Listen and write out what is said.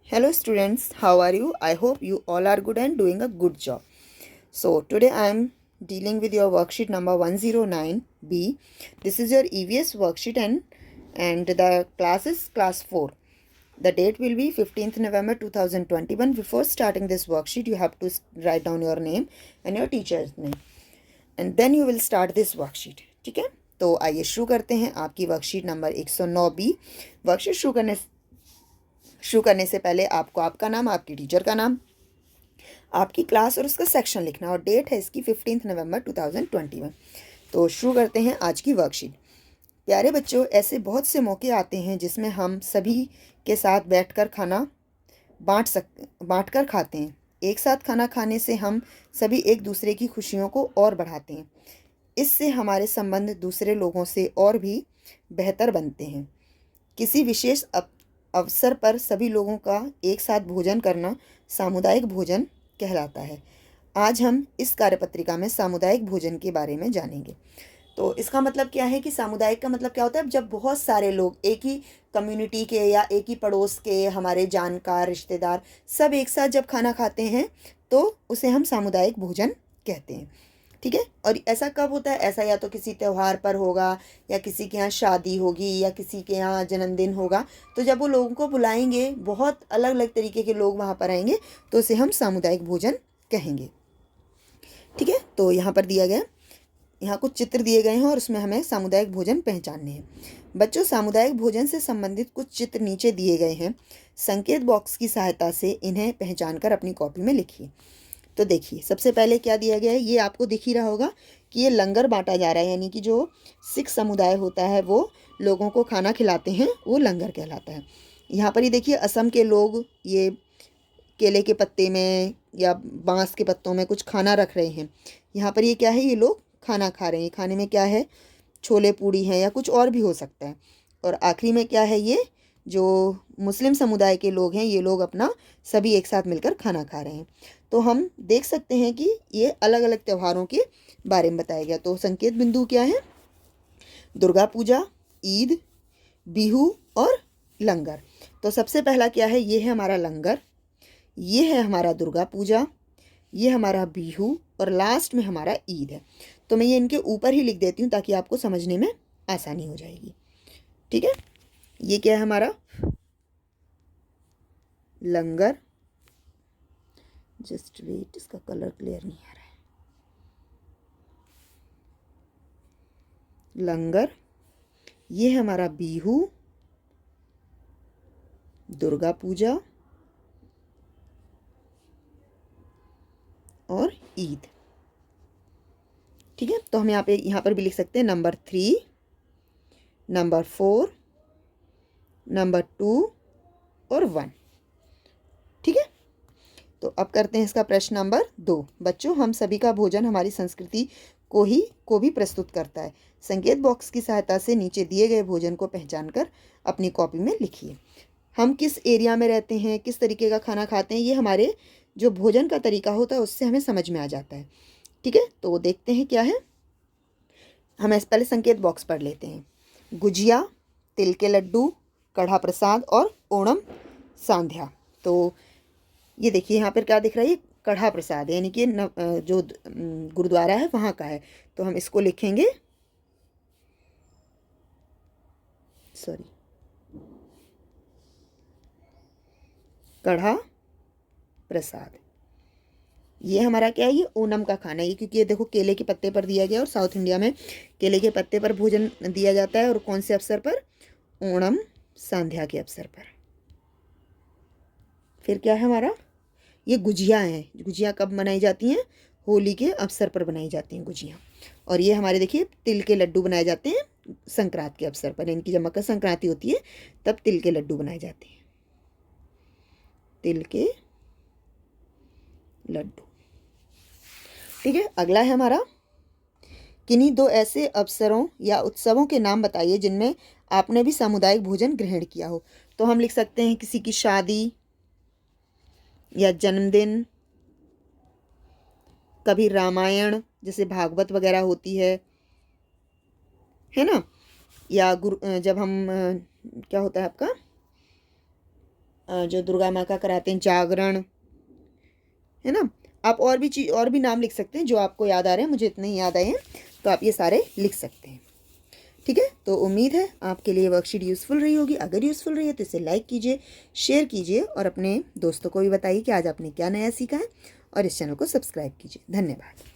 Hello students, how are you? I hope you all are good and doing a good job. So today I am dealing with your worksheet number 109B. This is your EVS worksheet and the class is class 4. The date will be 15th November 2021. Before starting this worksheet, you have to write down your name and your teacher's name. And then you will start this worksheet. ठीक है, तो आइए शुरू करते हैं आपकी worksheet number 109B। Worksheet शुरू करने से पहले आपको आपका नाम, आपकी टीचर का नाम, आपकी क्लास और उसका सेक्शन लिखना, और डेट है इसकी 15 नवंबर 2021। तो शुरू करते हैं आज की वर्कशीट। प्यारे बच्चों, ऐसे बहुत से मौके आते हैं जिसमें हम सभी के साथ बैठकर खाना बांट कर खाते हैं। एक साथ खाना खाने से हम सभी एक दूसरे की खुशियों को और बढ़ाते हैं। इससे हमारे संबंध दूसरे लोगों से और भी बेहतर बनते हैं। किसी विशेष अवसर पर सभी लोगों का एक साथ भोजन करना सामुदायिक भोजन कहलाता है। आज हम इस कार्यपत्रिका में सामुदायिक भोजन के बारे में जानेंगे। तो इसका मतलब क्या है कि सामुदायिक का मतलब क्या होता है? जब बहुत सारे लोग एक ही कम्युनिटी के या एक ही पड़ोस के, हमारे जानकार, रिश्तेदार सब एक साथ जब खाना खाते हैं तो उसे हम सामुदायिक भोजन कहते हैं। ठीक है, और ऐसा कब होता है? ऐसा या तो किसी त्यौहार पर होगा, या किसी के यहाँ शादी होगी, या किसी के यहाँ जन्मदिन होगा, तो जब वो लोगों को बुलाएंगे, बहुत अलग अलग तरीके के लोग वहाँ पर आएंगे, तो उसे हम सामुदायिक भोजन कहेंगे। ठीक है, तो यहाँ पर दिया गया, यहाँ कुछ चित्र दिए गए हैं और उसमें हमें सामुदायिक भोजन पहचानने हैं। बच्चों, सामुदायिक भोजन से संबंधित कुछ चित्र नीचे दिए गए हैं। संकेत बॉक्स की सहायता से इन्हें पहचान कर अपनी कॉपी में लिखिए। तो देखिए, सबसे पहले क्या दिया गया है, ये आपको दिख ही रहा होगा कि ये लंगर बांटा जा रहा है, यानी कि जो सिख समुदाय होता है वो लोगों को खाना खिलाते हैं, वो लंगर कहलाता है। यहाँ पर ही देखिए, असम के लोग ये केले के पत्ते में या बांस के पत्तों में कुछ खाना रख रहे हैं। यहाँ पर ये क्या है, ये लोग खाना खा रहे हैं। खाने में क्या है, छोले पूड़ी हैं या कुछ और भी हो सकता है। और आखिरी में क्या है, ये जो मुस्लिम समुदाय के लोग हैं, ये लोग अपना सभी एक साथ मिलकर खाना खा रहे हैं। तो हम देख सकते हैं कि ये अलग अलग त्योहारों के बारे में बताया गया। तो संकेत बिंदु क्या है? दुर्गा पूजा, ईद, बिहू और लंगर। तो सबसे पहला क्या है, ये है हमारा लंगर, ये है हमारा दुर्गा पूजा, ये हमारा बिहू और लास्ट में हमारा ईद है। तो मैं ये इनके ऊपर ही लिख देती हूँ ताकि आपको समझने में आसानी हो जाएगी। ठीक है, ये क्या है हमारा लंगर। जस्ट वेट, इसका कलर क्लियर नहीं आ रहा है। लंगर, ये है हमारा बिहू, दुर्गा पूजा और ईद। ठीक है, तो हम यहाँ पर भी लिख सकते हैं नंबर 3, नंबर 4, नंबर 2 और 1। ठीक है, तो अब करते हैं इसका प्रश्न नंबर 2। बच्चों, हम सभी का भोजन हमारी संस्कृति को भी प्रस्तुत करता है। संकेत बॉक्स की सहायता से नीचे दिए गए भोजन को पहचान कर अपनी कॉपी में लिखिए। हम किस एरिया में रहते हैं, किस तरीके का खाना खाते हैं, ये हमारे जो भोजन का तरीका होता है उससे हमें समझ में आ जाता है। ठीक है, तो देखते हैं क्या है। हम इस पहले संकेत बॉक्स पढ़ लेते हैं। गुजिया, तिल के लड्डू, कढ़ा प्रसाद और ओणम सांध्या। तो ये देखिए, यहाँ पर क्या दिख रहा है, ये कढ़ा प्रसाद यानी कि जो गुरुद्वारा है वहाँ का है। तो हम इसको लिखेंगे, सॉरी, कढ़ा प्रसाद। ये हमारा क्या है, ये ओणम का खाना है। ये क्योंकि ये देखो केले के पत्ते पर दिया गया, और साउथ इंडिया में केले के पत्ते पर भोजन दिया जाता है। और कौन से अवसर पर? ओणम सांध्या के अवसर पर। फिर क्या है हमारा, ये गुजिया है। गुजिया कब बनाई जाती हैं? होली के अवसर पर बनाई जाती हैं गुजिया। और ये हमारे देखिए तिल के लड्डू बनाए जाते हैं संक्रांत के अवसर पर, इनकी जब मकर संक्रांति होती है तब तिल के लड्डू बनाए जाते हैं, तिल के लड्डू। ठीक है, अगला है हमारा, किन्हीं 2 ऐसे अवसरों या उत्सवों के नाम बताइए जिनमें आपने भी सामुदायिक भोजन ग्रहण किया हो। तो हम लिख सकते हैं किसी की शादी या जन्मदिन, कभी रामायण जैसे भागवत वगैरह होती है ना, या जब हम क्या होता है आपका जो दुर्गा माँ का कराते हैं जागरण, है ना। आप और भी नाम लिख सकते हैं जो आपको याद आ रहे हैं, मुझे इतने ही याद आए हैं, तो आप ये सारे लिख सकते हैं। ठीक है, तो उम्मीद है आपके लिए वर्कशीट यूज़फुल रही होगी। अगर यूज़फुल रही है तो इसे लाइक कीजिए, शेयर कीजिए और अपने दोस्तों को भी बताइए कि आज आपने क्या नया सीखा है, और इस चैनल को सब्सक्राइब कीजिए। धन्यवाद।